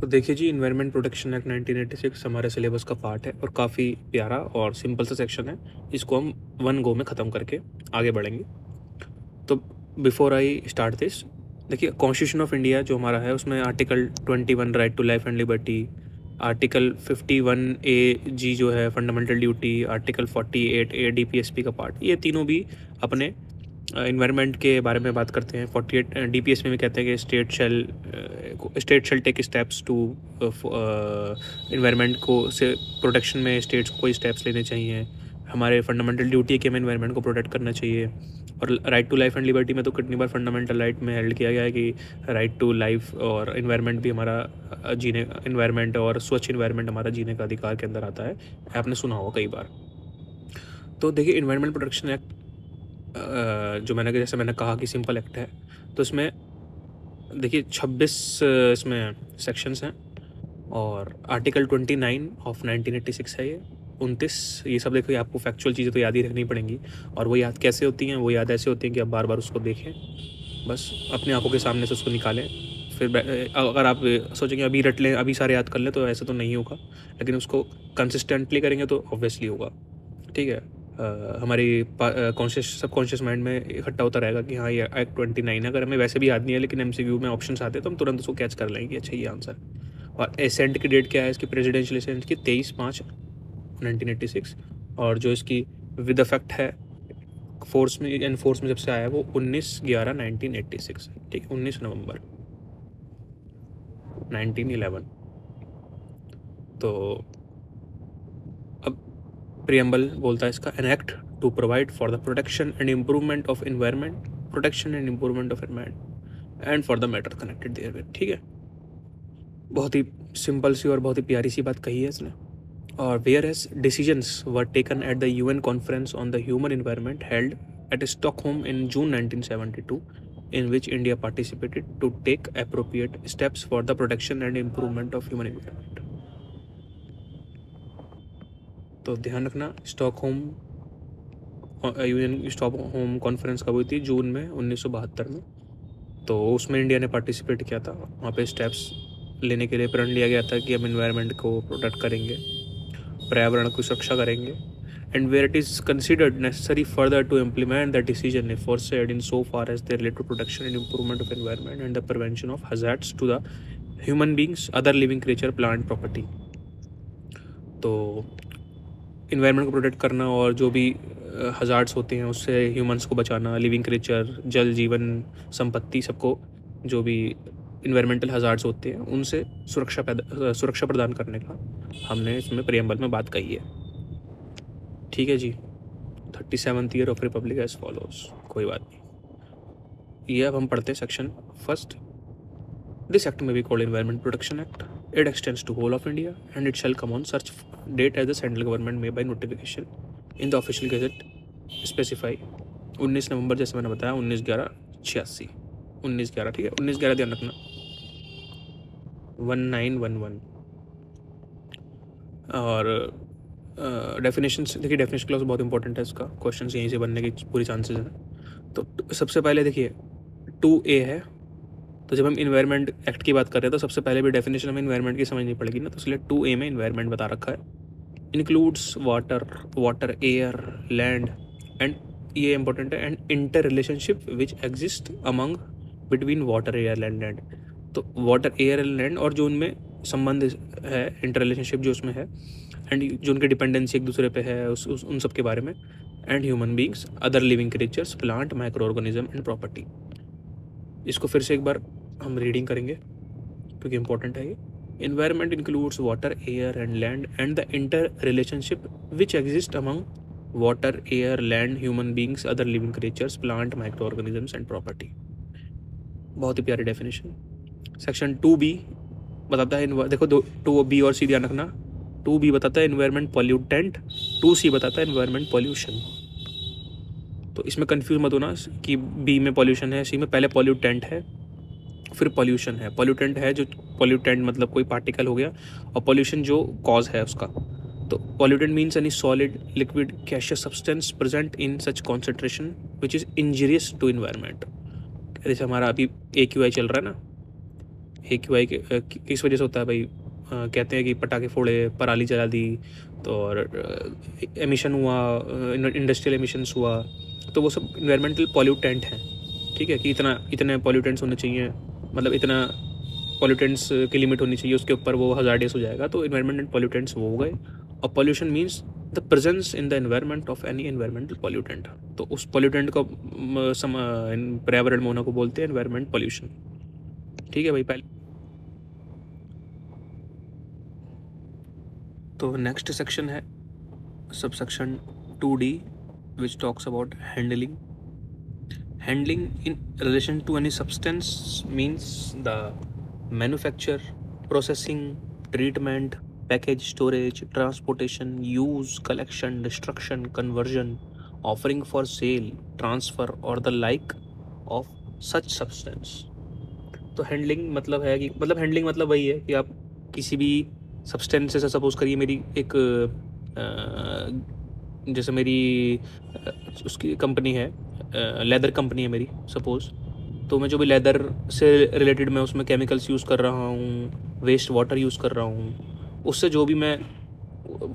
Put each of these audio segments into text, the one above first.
तो देखिए जी, environment protection act 1986 हमारे सिलेबस का पार्ट है और काफ़ी प्यारा और सिंपल सा सेक्शन है। इसको हम वन गो में ख़त्म करके आगे बढ़ेंगे। तो बिफोर आई स्टार्ट दिस, देखिए कॉन्स्टिट्यूशन ऑफ इंडिया जो हमारा है उसमें article 21 right to life and liberty, article 51 A G जो है fundamental duty, article 48 A DPSP का पार्ट, ये तीनों भी अपने इन्वायरमेंट के बारे में बात करते हैं। 48 डीपीएसपी में कहते हैं कि state shall take steps to environment को से प्रोटेक्शन में स्टेट्स को कोई स्टेप्स लेने चाहिए। हमारे फंडामेंटल ड्यूटी है कि हमें इन्वायरमेंट को प्रोटेक्ट करना चाहिए। और right to life and liberty में तो कितनी बार फंडामेंटल राइट में हेल्ड किया गया है कि राइट टू लाइफ और इन्वायरमेंट भी हमारा जीने इन्वायरमेंट और स्वच्छ इन्वायरमेंट हमारा जीने का अधिकार के अंदर आता है। आपने सुना होगा कई बार। तो देखिए इन्वायरमेंट प्रोटेक्शन एक्ट जो जैसे मैंने कहा कि सिंपल एक्ट है, तो इसमें देखिए 26 इसमें सेक्शंस हैं और आर्टिकल 29 ऑफ 1986 है ये 29। ये सब देखिए आपको फैक्चुअल चीज़ें तो याद ही रखनी पड़ेंगी। और वो याद कैसे होती हैं? वो याद ऐसे होती हैं कि आप बार बार उसको देखें, बस अपनी आंखों के सामने से उसको निकालें। फिर अगर आप सोचेंगे अभी रट लें, अभी सारे याद कर लें, तो ऐसे तो नहीं होगा, लेकिन उसको कंसिस्टेंटली करेंगे तो ऑब्वियसली होगा। ठीक है। हमारी सबकॉन्शियस माइंड में इकट्ठा होता रहेगा कि हाँ ये एक्ट 29 है। अगर हमें वैसे भी याद नहीं है लेकिन एमसीक्यू में ऑप्शंस आते हैं तो हम तुरंत उसको कैच कर लेंगे कि अच्छा ये आंसर। और एसेंट की डेट क्या है इसकी? प्रेसिडेंशियल एसेंट की 23/5/1986। और जो इसकी विद इफेक्ट है फोर्स में जब से आया वो 19/11/1986। ठीक, 19 नवंबर 1911। तो अब प्रियम्बल बोलता है इसका, an act to provide for the protection and improvement of environment, protection and improvement of environment and for the matter connected therewith. ठीक है, बहुत ही सिंपल सी और बहुत ही प्यारी सी बात कही है इसने। और whereas decisions were taken at the UN conference on the human environment held at Stockholm in June 1972, in which India participated to take appropriate steps for the protection and improvement of human environment। तो ध्यान रखना, Stockholm conference कब हुई थी? जून में 1972 में। तो उसमें इंडिया ने पार्टिसिपेट किया था। वहाँ पे स्टेप्स लेने के लिए प्रण लिया गया था कि हम इन्वायरमेंट को प्रोटेक्ट करेंगे, पर्यावरण की सुरक्षा करेंगे, and where it is considered necessary further to implement the decision aforesaid in so far as they relate to protection and improvement of environment and the prevention of hazards to the human beings, other living creature, plant, property। तो environment को protect करना और जो भी hazards होते हैं उससे humans को बचाना, लिविंग क्रिएचर, जल जीवन संपत्ति, सबको जो भी इन्वायरमेंटल हजार्ड्स होते हैं उनसे सुरक्षा प्रदान करने का हमने इसमें प्रियम्बल में बात कही है। ठीक है जी। 37th year of republic as follows. कोई बात नहीं, ये अब हम पढ़ते हैं section first. This act may be called environment protection act. It extends to whole of India and it shall come on सर्च date as the central government may by notification in the official gazette specify 19 November, जैसे मैंने बताया 19/11/86। 19/11, ठीक है, 19/11 ध्यान रखना, 1911। और definition देखिए, डेफिनेशन क्लॉज बहुत इंपॉर्टेंट है, इसका क्वेश्चन यहीं से बनने की पूरी चांसेस हैं। तो सबसे पहले देखिए 2A है। तो जब हम इन्वायरमेंट एक्ट की बात कर रहे हैं तो सबसे पहले भी डेफिनेशन हमें इन्वायरमेंट की समझनी पड़ेगी ना, तो इसलिए 2A में इन्वायरमेंट बता रखा है, includes water, air, land and, ये इंपॉर्टेंट है, and inter relationship which exist among between water, air, land. तो वाटर, एयर एंड लैंड और जो उनमें संबंध है, इंटर रिलेशनशिप जो उसमें है, एंड जो उनकी डिपेंडेंसी एक दूसरे पे है उन सब के बारे में, and human beings, other living creatures, plant, micro organism and property. इसको फिर से एक बार हम रीडिंग करेंगे क्योंकि इंपॉर्टेंट है ये। Environment includes water, air and land and the inter relationship which exist among water, air, land, human beings, other living creatures, plant, micro organisms and property. बहुत ही प्यारी डेफिनेशन। सेक्शन 2B बताता है, देखो 2B और C ध्यान रखना। 2B बताता है इन्वायरमेंट पॉल्यूटेंट, 2C बताता है इन्वायरमेंट पॉल्यूशन। तो इसमें कंफ्यूज मत होना कि B में पॉल्यूशन है, C में। पहले पॉल्यूटेंट है फिर पॉल्यूशन है। पॉल्यूटेंट है जो, पॉल्यूटेंट मतलब कोई पार्टिकल हो गया, और पॉल्यूशन जो कॉज है उसका। तो pollutant means any solid, liquid, gaseous substance present in such concentration which is injurious to environment. जैसे हमारा अभी AQI चल रहा है ना, AQI किस वजह से होता है भाई? कहते हैं कि पटाखे फोड़े, पराली जला दी, तो और एमिशन हुआ, इंडस्ट्रियल एमिशंस हुआ, तो वो सब इन्वायरमेंटल पॉल्यूटेंट हैं। ठीक है, कि इतने पॉल्यूटेंट्स होने चाहिए, मतलब इतना पॉल्यूटेंट्स की लिमिट होनी चाहिए, उसके ऊपर वो हजार्डियस हो जाएगा। तो इन्वायरमेंटल पॉल्यूटेंट्स वो हो गए। और pollution means the presence in the environment of any environmental pollutant. तो उस पॉल्यूटेंट को पर्यावरण में होना को बोलते हैं एनवायरमेंट पॉल्यूशन। ठीक है भाई। पहले तो नेक्स्ट सेक्शन है subsection 2D, which talks about handling. Handling in relation to any substance means the manufacture, processing, treatment, package, storage, transportation, use, collection, destruction, conversion, offering for sale, transfer or the like of such substance। तो handling मतलब है कि handling मतलब वही है कि आप किसी भी सब्सटेंस, जैसे सपोज करिए मेरी एक जैसे मेरी उसकी कंपनी है, लेदर कंपनी है मेरी सपोज़। तो मैं जो भी लेदर से रिलेटेड मैं उसमें केमिकल्स यूज़ कर रहा हूँ, वेस्ट वाटर यूज़ कर रहा हूँ, उससे जो भी मैं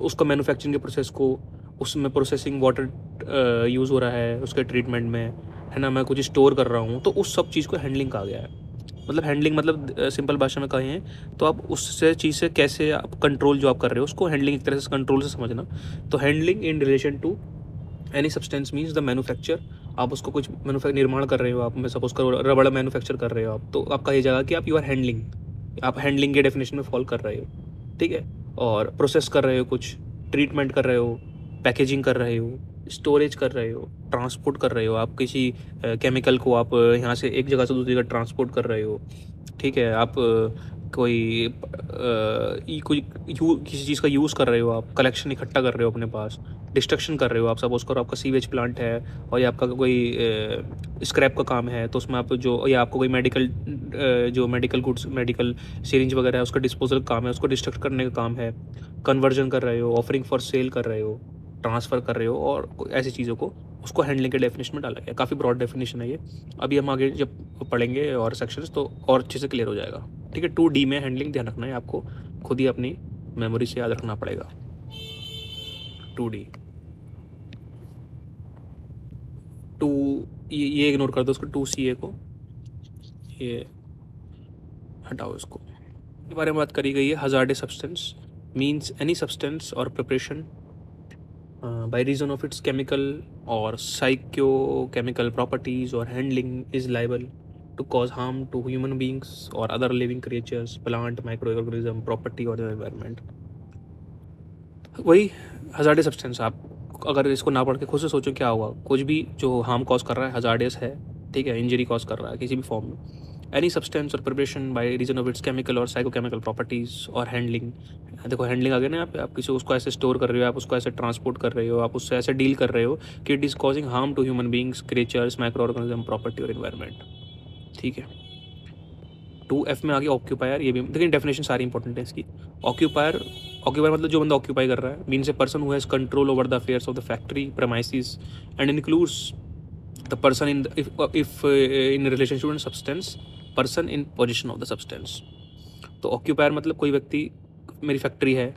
उसका मैन्युफैक्चरिंग के प्रोसेस को, उसमें प्रोसेसिंग वाटर यूज़ हो रहा है उसके ट्रीटमेंट में, है ना, मैं कुछ स्टोर कर रहा हूँ, तो उस सब चीज़ को हैंडलिंग कहा गया है। मतलब हैंडलिंग मतलब सिंपल भाषा में कहें तो आप उससे चीज़ से कैसे आप कंट्रोल जो आप कर रहे हो उसको हैंडलिंग एक तरह से कंट्रोल से समझना। तो handling in relation to any substance means the manufacture. आप उसको कुछ निर्माण कर रहे हो, आप मैं सपोज करो रबड़ मैन्युफैक्चर कर रहे हो आप, तो आपका ये जाएगा कि आप यू आर हैंडलिंग, आप हैंडलिंग के डेफिनेशन में फॉल कर रहे हो। ठीक है, और प्रोसेस कर रहे हो, कुछ ट्रीटमेंट कर रहे हो, पैकेजिंग कर रहे हो, स्टोरेज कर रहे हो, ट्रांसपोर्ट कर रहे हो, आप किसी केमिकल को आप यहाँ से एक जगह से दूसरी जगह ट्रांसपोर्ट कर रहे हो। ठीक है, आप कोई किसी चीज़ का यूज़ कर रहे हो, आप कलेक्शन इकट्ठा कर रहे हो अपने पास, डिस्ट्रक्शन कर रहे हो। आप सपोज करो आपका सीवेज प्लांट है और या आपका कोई स्क्रैप का काम है, तो उसमें आप जो, या आपको कोई मेडिकल गुड्स, मेडिकल सिरिंज वगैरह है, उसका डिस्पोजल काम है, उसको डिस्ट्रक्ट करने का काम है, कन्वर्जन कर रहे हो, ऑफरिंग फॉर सेल कर रहे हो, ट्रांसफ़र कर रहे हो, और ऐसी चीज़ों को उसको हैंडलिंग के डेफिनेशन में डाला गया। काफ़ी ब्रॉड डेफिनेशन है ये। अभी हम आगे जब पढ़ेंगे और सेक्शंस तो और अच्छे से क्लियर हो जाएगा। ठीक है, 2D में हैंडलिंग ध्यान रखना है आपको, खुद ही अपनी मेमोरी से याद रखना पड़ेगा। 2D 2 ये इग्नोर कर दो उसको, 2CA को ये हटाओ, इसको के बारे में बात करी गई है। Hazardous substance means any substance और preparation by reason of its chemical or psychochemical properties or handling is liable to cause harm to human beings or other living creatures, plant, microorganism, property or the environment। वही hazardous substance, आप अगर इसको ना पढ़ के खुद से सोचो क्या होगा, कुछ भी जो हार्म कॉज कर रहा है हजार्डस है। ठीक है, इंजरी कॉज कर रहा है किसी भी फॉर्म में। एनी सब्सटेंस और preparation by reason of its chemical और साइकोकेमिकल प्रॉपर्टीज़ और हैंडलिंग। देखो हैंडलिंग आ गया ना यहाँ पे, आप किसी उसको ऐसे स्टोर कर रहे हो, आप उसको ऐसे ट्रांसपोर्ट कर रहे हो, आप उससे ऐसे डील कर रहे हो कि it is causing harm to human beings, creatures, microorganism, property और इन्वायरमेंट। ठीक है, 2F में आ गया ऑक्यूपायर। ये भी देखिए डेफिनेशन सारी इंपॉर्टेंट है इसकी। ऑक्यूपायर मतलब जो बंदा ऑक्यूपाई कर रहा है, means a person who has control over the affairs of the factory premises and includes the person in if in relationship to substance, person in position of the substance. तो occupier मतलब कोई व्यक्ति, मेरी factory है,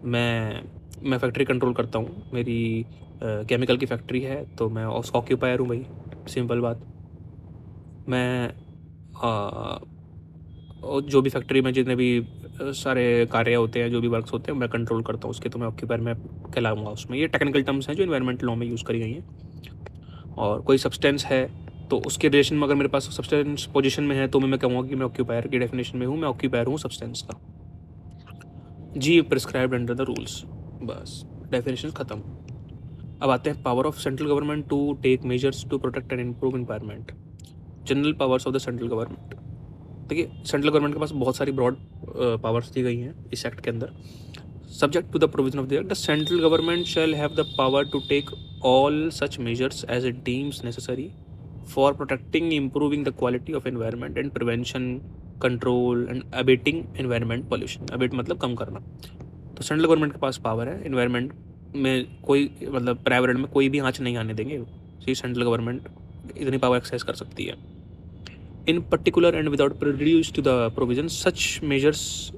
मैं factory control करता हूँ, मेरी केमिकल की फैक्ट्री है, तो मैं ऑक्यूपायर हूँ भाई, सिंपल बात। मैं और जो भी फैक्ट्री में जितने भी सारे कार्य होते हैं, जो भी वर्क्स होते हैं, मैं कंट्रोल करता हूँ उसके, तो मैं ऑक्यूपायर में कहलाऊँगा उसमें। ये टेक्निकल टर्म्स हैं जो एनवायरमेंटल लॉ में यूज़ करी गई हैं। और कोई सब्सटेंस है तो उसके रिलेशन में अगर मेरे पास सब्सटेंस पोजीशन में है तो मैं कहूँगा कि मैं ऑक्यूपायर की डेफिनेशन में हूँ, मैं ऑक्यूपायर हूँ सब्सटेंस का। जी प्रिस्क्राइब्ड अंडर द रूल्स, बस डेफिनेशन ख़त्म। अब आते हैं power of central government to take measures to protect and improve environment. General powers of the central government. देखिए सेंट्रल गवर्नमेंट के पास बहुत सारी ब्रॉड पावर्स दी गई हैं इस एक्ट के अंदर। Subject to the provision of the act, the central government shall have the power to take all such measures as it deems necessary for protecting, improving the quality of environment and prevention, control and abating environment pollution. Abate मतलब कम करना। तो central government के पास power है environment में, कोई मतलब पर्यावरण में कोई भी आँच नहीं आने देंगे, ये सेंट्रल गवर्नमेंट इतनी पावर एक्सरसाइज कर सकती है। in particular and without prejudice to the provisions. Such measures,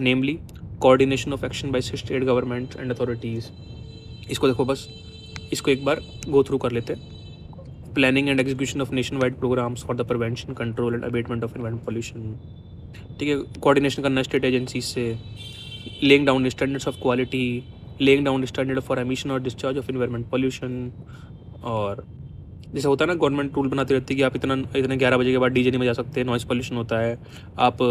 namely coordination of action by state government and authorities. इसको देखो बस, इसको एक बार गो थ्रू कर लेते हैं। Planning and execution of nationwide programmes for the prevention, control and abatement of environment pollution. ठीक है, कोऑर्डिनेशन करना स्टेट एजेंसी से, laying down standards of quality, laying down standard for emission और discharge of environment pollution. और जैसे होता है ना, गवर्नमेंट रूल बनाती रहती है कि आप इतने 11 बजे के बाद डीजे नहीं बजा सकते, नॉइज़ पॉल्यूशन होता है, आप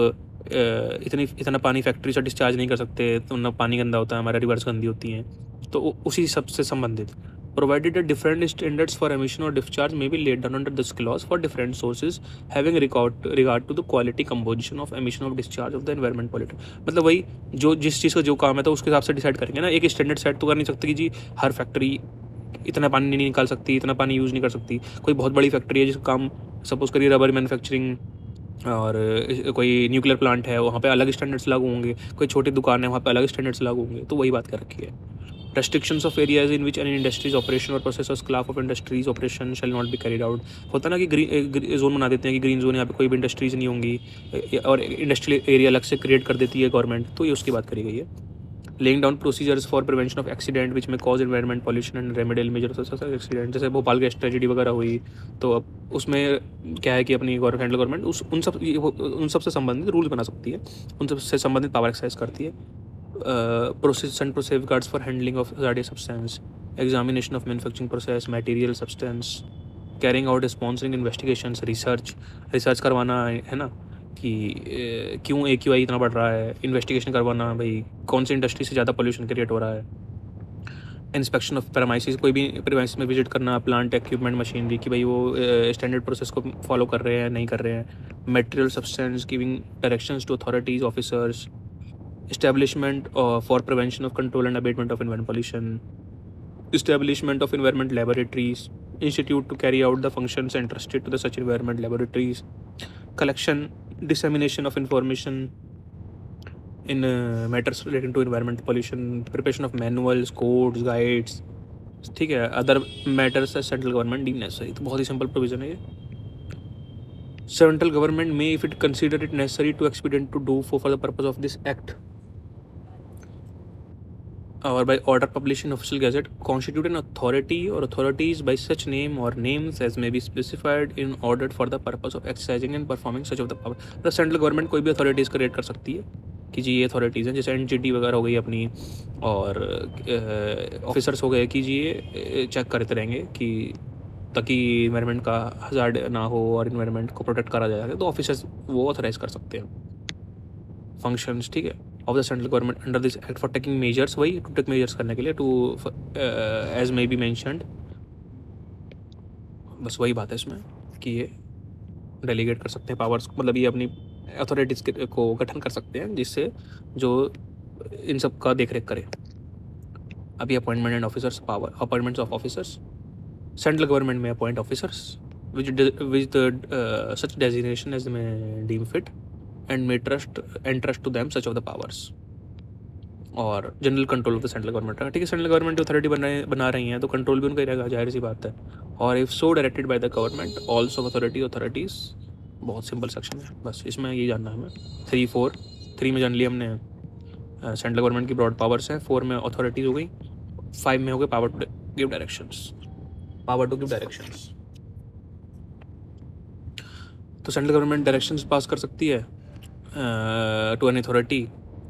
इतना पानी फैक्ट्री से डिस्चार्ज नहीं कर सकते, तो ना पानी गंदा होता है, हमारे रिवर्स गंदी होती हैं। तो उसी सब से संबंधित provided different standards for emission और discharge may be laid down under this clause for different sources having regard to the quality composition of emission of discharge of the environment polluter. मतलब वही जो जिस चीज़ का जो काम है तो उसके हिसाब से डिसाइड करेंगे ना। एक स्टैंडर्ड सेट तो कर नहीं सकते कि जी हर फैक्ट्री इतना पानी नहीं निकाल सकती, इतना पानी यूज़ नहीं कर सकती। कोई बहुत बड़ी फैक्ट्री है जिसका काम सपोज करिए रबर मैन्युफैक्चरिंग, और कोई न्यूक्लियर प्लांट है, वहाँ पे अलग स्टैंडर्ड्स लागू होंगे। कोई छोटी दुकान है, वहाँ पे अलग स्टैंडर्ड्स लागू होंगे। तो वही बात कर रखी है। Restrictions of areas in which any industries operation और process class of industries operation shall not be carried out. होता ना कि ग्रीन जोन बना देते हैं कि ग्रीन जोन, यहाँ पे कोई भी इंडस्ट्रीज नहीं होंगी, और इंडस्ट्रियल एरिया अलग से क्रिएट कर देती है गवर्नमेंट। तो ये उसकी बात करी गई है। Laying down procedures for prevention of accident which may cause environment pollution and remedial measures accident. जैसे भोपाल गैस ट्रेजेडी वगैरह हुई, तो अब उसमें क्या है कि अपनी सेंट्रल गवर्नमेंट उन सब से संबंधित रूल्स बना सकती है, उन सब से संबंधित पावर एक्सरसाइज करती है। Process and safeguards for handling of hazardous substance, examination of manufacturing process, material substance, carrying out sponsoring investigations, research करवाना है ना कि क्यों AQI इतना बढ़ रहा है, इन्वेस्टिगेशन करवाना भाई कौन सी इंडस्ट्री से ज़्यादा पोल्यूशन क्रिएट हो रहा है। इंस्पेक्शन ऑफ प्रेमाइसिस, कोई भी प्रेमाइसिस में विजिट करना, प्लांट इक्विपमेंट मशीनरी कि भाई वो स्टैंडर्ड प्रोसेस को फॉलो कर रहे हैं नहीं कर रहे हैं। Material substance, giving directions to authorities officers, establishment for prevention of control and abatement of environment pollution, establishment of environment laboratories, institute to carry out the functions entrusted to the such environment laboratories, collection, dissemination of information in matters relating to environment pollution, preparation of manuals, codes, guides। ठीक है, other matters है central government deem necessary. तो बहुत ही simple provision है ये। Central government may if it consider it necessary to expedient to do for the purpose of this act or by order published in official gazette, constitute an authority or authorities by such name or names as may be specified in order for the purpose of exercising and performing such of the power। मतलब central government कोई भी authorities create कर सकती है कि जी ये authorities हैं, जैसे NGT वगैरह हो गई अपनी, और ऑफिसर्स हो गए कि जी ये चेक करते रहेंगे कि ताकि इन्वायरमेंट का हजार्ड ना हो और इन्वायरमेंट को प्रोटेक्ट करा जाए। तो ऑफिसर्स वो ऑथराइज कर सकते हैं फंक्शंस, ठीक है, of the central government under this act for taking measures, वही टू टेक मेजर्स करने के लिए, to as may be mentioned. बस वही बात है इसमें कि ये डेलीगेट कर सकते हैं पावर्स, मतलब ये अपनी अथॉरिटीज़ को गठन कर सकते हैं जिससे जो इन सब का देख रेख करे। अभी appointment and officers power, appointments of officers, central government may appoint officers which such designation as may deem fit and may entrust to them such of the powers, और general control of the central government. ठीक है, central government authority बना रही हैं तो control भी उनका ही रहेगा, जाहिर सी बात है। और if so directed by the government also authorities, बहुत सिंपल सेक्शन है, बस इसमें ये जानना है हमें। 3, 4, 3 में जान लिया हमने सेंट्रल गवर्नमेंट की ब्रॉड पावर्स हैं, 4 में अथॉरिटीज़ हो गई, 5 में हो गए पावर टू गिव डायरेक्शंस। तो सेंट्रल गवर्नमेंट डायरेक्शंस पास कर सकती है टू एन अथॉरिटी,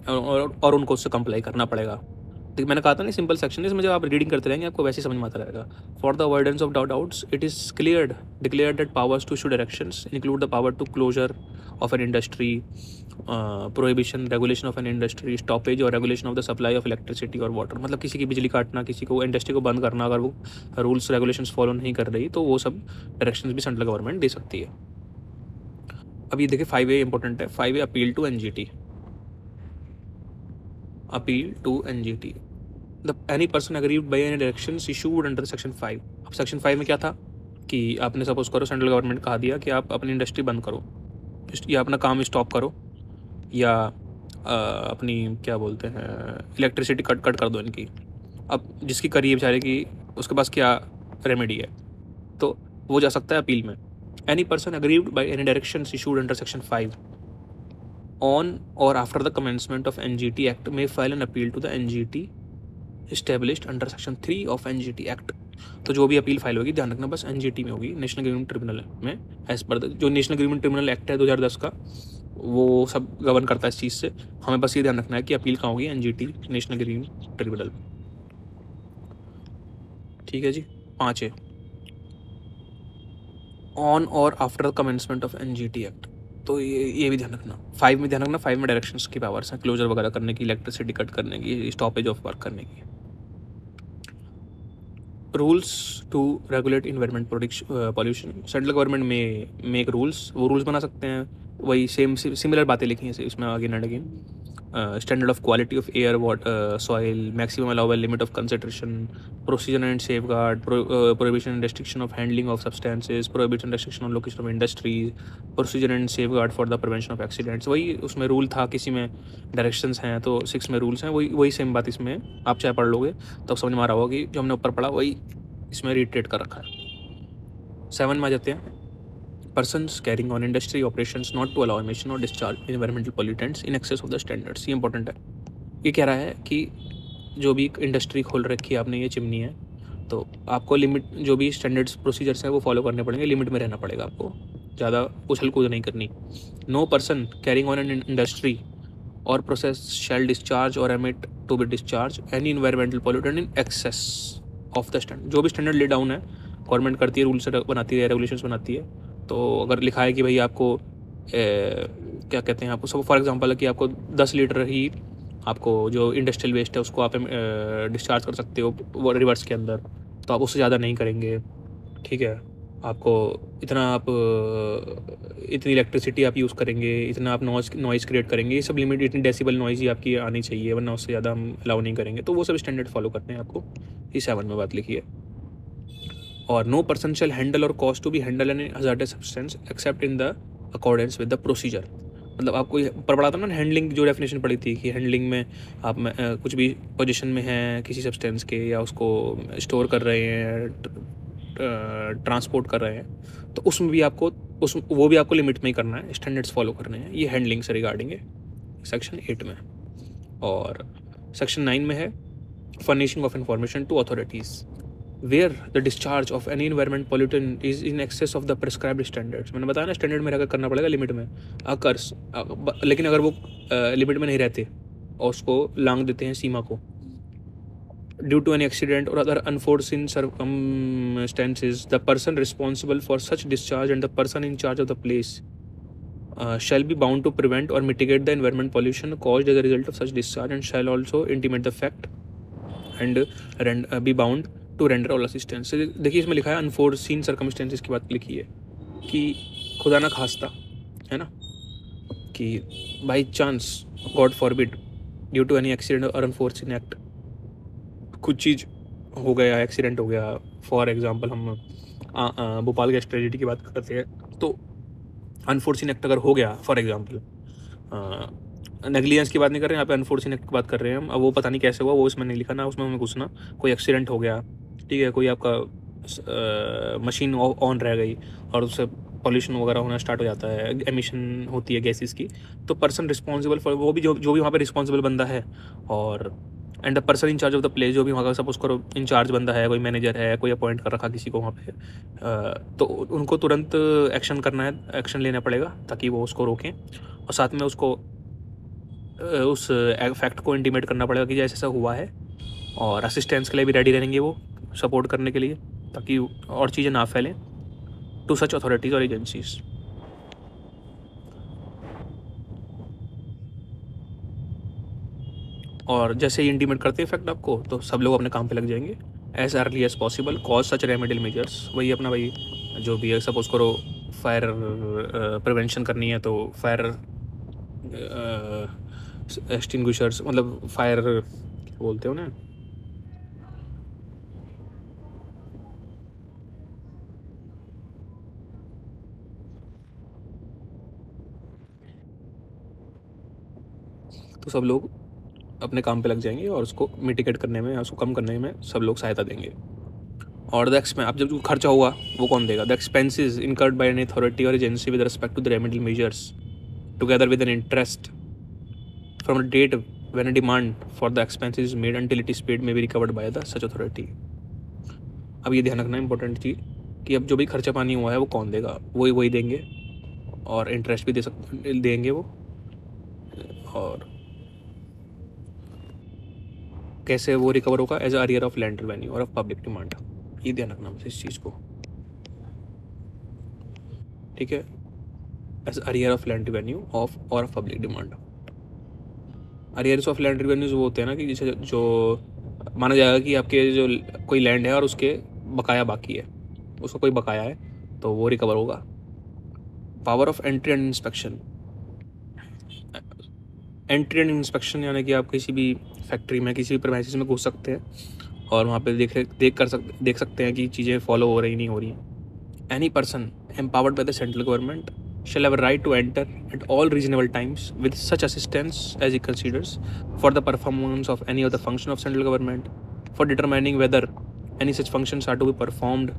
और उनको उससे कंप्लाई करना पड़ेगा। देखिए मैंने कहा था ना सिंपल सेक्शन, इसमें जब आप रीडिंग करते रहेंगे आपको वैसे ही समझ में आता रहेगा। For the avoidance of doubts it is declared that powers to issue directions include the power to closure of an industry, prohibition, regulation of an industry, stoppage और regulation of the supply of electricity और water. मतलब किसी की बिजली काटना, किसी को industry को बंद करना, अगर वो रूल्स रेगुलेशंस फॉलो नहीं कर रही तो वो सब डायरेक्शंस भी सेंट्रल गवर्नमेंट दे सकती है। अब ये देखिए 5A इंपॉर्टेंट है। 5A appeal to NGT, appeal to NGT, the any person aggrieved by any directions issued under section 5। अब सेक्शन 5 में क्या था कि आपने सपोज करो सेंट्रल गवर्नमेंट कहा दिया कि आप अपनी इंडस्ट्री बंद करो या अपना काम स्टॉप करो, या अपनी क्या बोलते हैं इलेक्ट्रिसिटी कट कर दो इनकी। अब जिसकी करी है बेचारे की, उसके पास क्या रेमेडी है, तो वो जा सकता है अपील में। Any person aggrieved by any directions issued under Section 5 on or after the commencement of NGT Act may file an appeal to the NGT established under Section 3 of NGT Act. तो जो भी appeal file होगी ध्यान रखना बस NGT में होगी, national agreement tribunal में, एज पर जो नेशनल एग्रीमेंट ट्रिब्यूनल एक्ट है 2010 का, वो सब गवर्न करता है इस चीज़ से। हमें बस ये ध्यान रखना है कि अपील कहाँ होगी, NGT नेशनल एग्रीमेंट ट्रिब्यूनल। ठीक है जी। 5 है ऑन और after commencement of NGT act, तो ये भी ध्यान रखना। 5 में ध्यान रखना, 5 में डायरेक्शंस की पावर्स हैं, क्लोजर वगैरह करने की, इलेक्ट्रिसिटी कट करने की, स्टॉपेज ऑफ वर्क करने की। Rules to regulate environment pollution, central government may make rules, वो रूल्स बना सकते हैं, वही सेम सिमिलर बातें लिखी हैं इसमें again and again. Standard of quality of air, water, soil, maximum allowable limit of concentration, procedure and safe guard, prohibition and restriction of handling of substances, prohibition and restriction on location of industries, procedure and safe guard for the prevention of accidents. वही उसमें rule था, किसी में directions हैं तो 6 में rules हैं, वही सेम बात इसमें आप चाहे पढ़ लोगे तो समझ में आ रहा होगा कि जो हमने ऊपर पढ़ा वही इसमें रिट्रेट कर रखा है। 7 में आ जाते हैं। Persons carrying on industry operations not to allow emission or discharge environmental pollutants in excess of the standards, ये इंपॉर्टेंट है। ये कह रहा है कि जो भी इंडस्ट्री खोल रखी है आपने, ये चिमनी है, तो आपको लिमिट, जो भी स्टैंडर्ड्स प्रोसीजर्स हैं वो फॉलो करने पड़ेंगे, लिमिट में रहना पड़ेगा आपको, ज़्यादा उछल कूद नहीं करनी। No person carrying on an industry or process shall discharge or emit to be discharge any environmental pollutant in excess of the standard. जो भी स्टैंडर्ड ले डाउन है, गवर्नमेंट करती है, रूल्स बनाती है, रेगुलेशंस बनाती है, तो अगर लिखा है कि भाई आपको क्या कहते हैं, आपको सब फॉर एग्जांपल है कि आपको 10 लीटर ही आपको जो इंडस्ट्रियल वेस्ट है उसको आप डिस्चार्ज कर सकते हो वो रिवर्स के अंदर, तो आप उससे ज़्यादा नहीं करेंगे। ठीक है, आपको इतना आप इतनी इलेक्ट्रिसिटी आप यूज़ करेंगे, इतना आप नॉइज़ क्रिएट करेंगे, ये सब लिमिट, इतनी डेसिबल नॉइज़ ही आपकी आनी चाहिए, वरना उससे ज़्यादा हम अलाउ नहीं करेंगे। तो वो सब स्टैंडर्ड फॉलो करते हैं आपको, ये 7 में बात लिखी है। और no person shall handle or cause to be handle an hazardous substance except in the accordance with the procedure. मतलब आपको ऊपर पढ़ा था ना हैंडलिंग, जो डेफिनेशन पड़ी थी कि हैंडलिंग में आप कुछ भी पोजीशन में हैं किसी सब्सटेंस के, या उसको स्टोर कर रहे हैं, ट्रांसपोर्ट कर रहे हैं, तो उसमें भी आपको वो भी आपको लिमिट में ही करना है, स्टैंडर्ड्स फॉलो करने हैं। ये हैंडलिंग से रिगार्डिंग है सेक्शन 8 में। और सेक्शन 9 में है furnishing of information to authorities where the discharge of any environment pollutant is in excess of the prescribed standards. मैंने बताया ना, स्टैंडर्ड में रहकर करना पड़ेगा, लिमिट में अकर्स, लेकिन अगर वो लिमिट में नहीं रहते और उसको लांग देते हैं सीमा को, ड्यू टू एन एक्सीडेंट और other unforeseen circumstances, the person responsible for such discharge and the person in charge of the place shall be bound to prevent or mitigate the environment pollution caused as a result of such discharge and shall also intimate the fact and be bound to render all assistance। देखिए इसमें लिखा है unforeseen circumstances की बात लिखी है कि खुदा ना खास्ता, है ना, कि by chance, God forbid, due to any accident or unforeseen act, कुछ चीज़ हो गया, एक्सीडेंट हो गया, फॉर एग्जांपल हम भोपाल गैस ट्रेजेडी की बात करते हैं, तो अनफोर्सिन एक्ट अगर हो गया, फॉर एग्जांपल नेग्लिजेंस की बात नहीं कर रहे हैं यहाँ पे, अनफोर्सिन एक्ट की बात कर रहे हैं हम। अब वो पता नहीं कैसे हुआ, वो इसमें नहीं लिखा ना, उसमें हमें घुसना, कोई एक्सीडेंट हो गया, ठीक है, कोई आपका मशीन ऑन रह गई और उससे पॉल्यूशन वगैरह होना स्टार्ट हो जाता है, एमिशन होती है गैसेस की, तो पर्सन रिस्पॉन्सिबल फॉर, वो भी जो भी वहाँ पे रिस्पॉन्सिबल बंदा है, और and the person in charge of the place, जो भी वहाँ का सपोज करो इंचार्ज बंदा है, कोई मैनेजर है, कोई अपॉइंट कर रखा किसी को वहाँ पे, तो उनको तुरंत एक्शन करना है, एक्शन लेना पड़ेगा ताकि वो उसको रोकें, और साथ में उसको उस फैक्ट को इंटीमेट करना पड़ेगा कि जैसे ऐसा हुआ है, और असिस्टेंस के लिए भी रेडी रहेंगे वो, सपोर्ट करने के लिए, ताकि और चीज़ें ना फैलें टू सच अथॉरिटीज़ और एजेंसीज। और जैसे ही इंटीमेट करते हैं फैक्ट आपको, तो सब लोग अपने काम पे लग जाएंगे as early as possible, cause such remedial measures. वही अपना भाई जो भी है, सपोज करो फायर प्रिवेंशन करनी है, तो फायर एक्सटिंग्विशर्स, मतलब फायर बोलते हो ना, तो सब लोग अपने काम पे लग जाएंगे और उसको मिटिगेट करने में, उसको कम करने में सब लोग सहायता देंगे। और अब जब जो खर्चा होगा वो कौन देगा? The expenses incurred by an authority और agency with respect to the remedial measures together with an interest from the date when a demand for the expenses is made until it is paid may be recovered by the such authority. अब ये ध्यान रखना important चीज़ कि अब जो भी खर्चा पानी हुआ है वो कौन देगा? वही देंगे और इंटरेस्ट भी देंगे वो। और कैसे वो रिकवर होगा? As arrear of land revenue or of public demand. ये ध्यान रखना बस इस चीज़ को, ठीक है? As arrear of land revenue of or of public demand. Arrears of land revenues वो होते हैं ना कि जैसे जो माना जाएगा कि आपके जो कोई लैंड है और उसके बकाया बाकी है, उसका कोई बकाया है तो वो रिकवर होगा। Power of entry and inspection. Entry and inspection यानी कि आप किसी भी फैक्ट्री में, किसी भी प्रेमाइसिस में घुस सकते हैं और वहाँ पे देख सकते हैं कि चीज़ें फॉलो हो रही नहीं हो रही हैं। Any person empowered by the central government shall have a right to enter at all reasonable times with such assistance as he considers for the performance of any of the function of central government, for determining whether any such functions are to be performed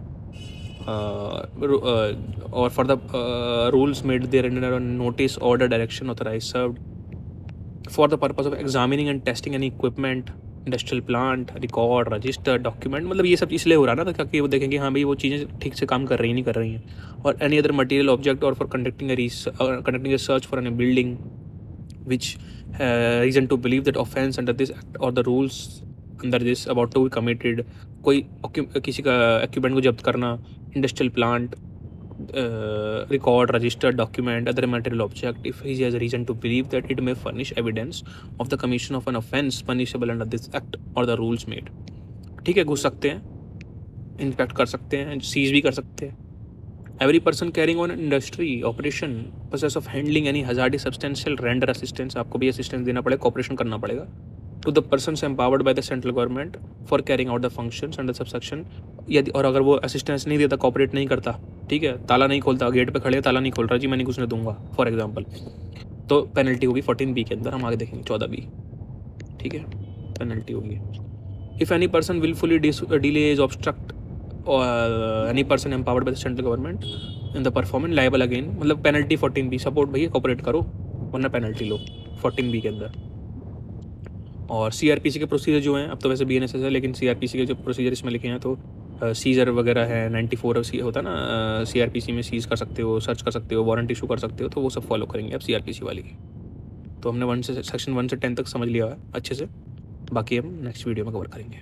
or for the rules made therein on notice, order, direction, authorized, served, for the purpose of examining and testing any equipment, industrial plant, record, register, document, मतलब ये सब इसलिए हो रहा है ना ताकि वो देखेंगे हाँ भाई वो चीज़ें ठीक से काम कर रही नहीं कर रही हैं। और any other material object or for conducting a search for an building which reason to believe that offence under this act or the rules under this about to be committed. कोई किसी का इक्विपमेंट को जब्त करना, industrial plant, record, register, document, other material object if he has a reason to believe that it may furnish evidence of the commission of an offence punishable under this act or the rules made। ठीक है, घुस सकते हैं, inspect कर सकते हैं, seize भी कर सकते हैं। Every person carrying on industry operation process of handling any hazardous substantial render assistance, आपको भी असिस्टेंस देना पड़ेगा, कॉपरेशन करना पड़ेगा to the persons empowered by the central government for carrying out the functions under subsection. यदि और अगर वो असिस्टेंस नहीं देता, कॉपरेट नहीं करता, ठीक है, ताला नहीं खोलता, गेट पे खड़े ताला नहीं खोल रहा, जी मैं नहीं घुसने दूंगा फॉर एग्जांपल, तो पेनल्टी होगी 14B के अंदर, हम आगे देखेंगे 14B, ठीक है, पेनल्टी होगी। If any person wilfully delays obstruct any person empowered by the central government in the performance liable again, मतलब पेनल्टी 14B। सपोर्ट भैया कॉपरेट करो वरना पेनल्टी लो 14B के अंदर। और CRPC के प्रोसीजर जो हैं, अब तो वैसे BNSS है लेकिन CRPC के जो प्रोसीजर इसमें लिखे हैं तो सीजर वगैरह है, 94 होता है ना CRPC में, सीज कर सकते हो, सर्च कर सकते हो, वारंट इशू कर सकते हो, तो वो सब फॉलो करेंगे अब CRPC वाली। तो हमने सेक्शन 1 से 10 तक समझ लिया है अच्छे से, बाकी हम नेक्स्ट वीडियो में कवर करेंगे।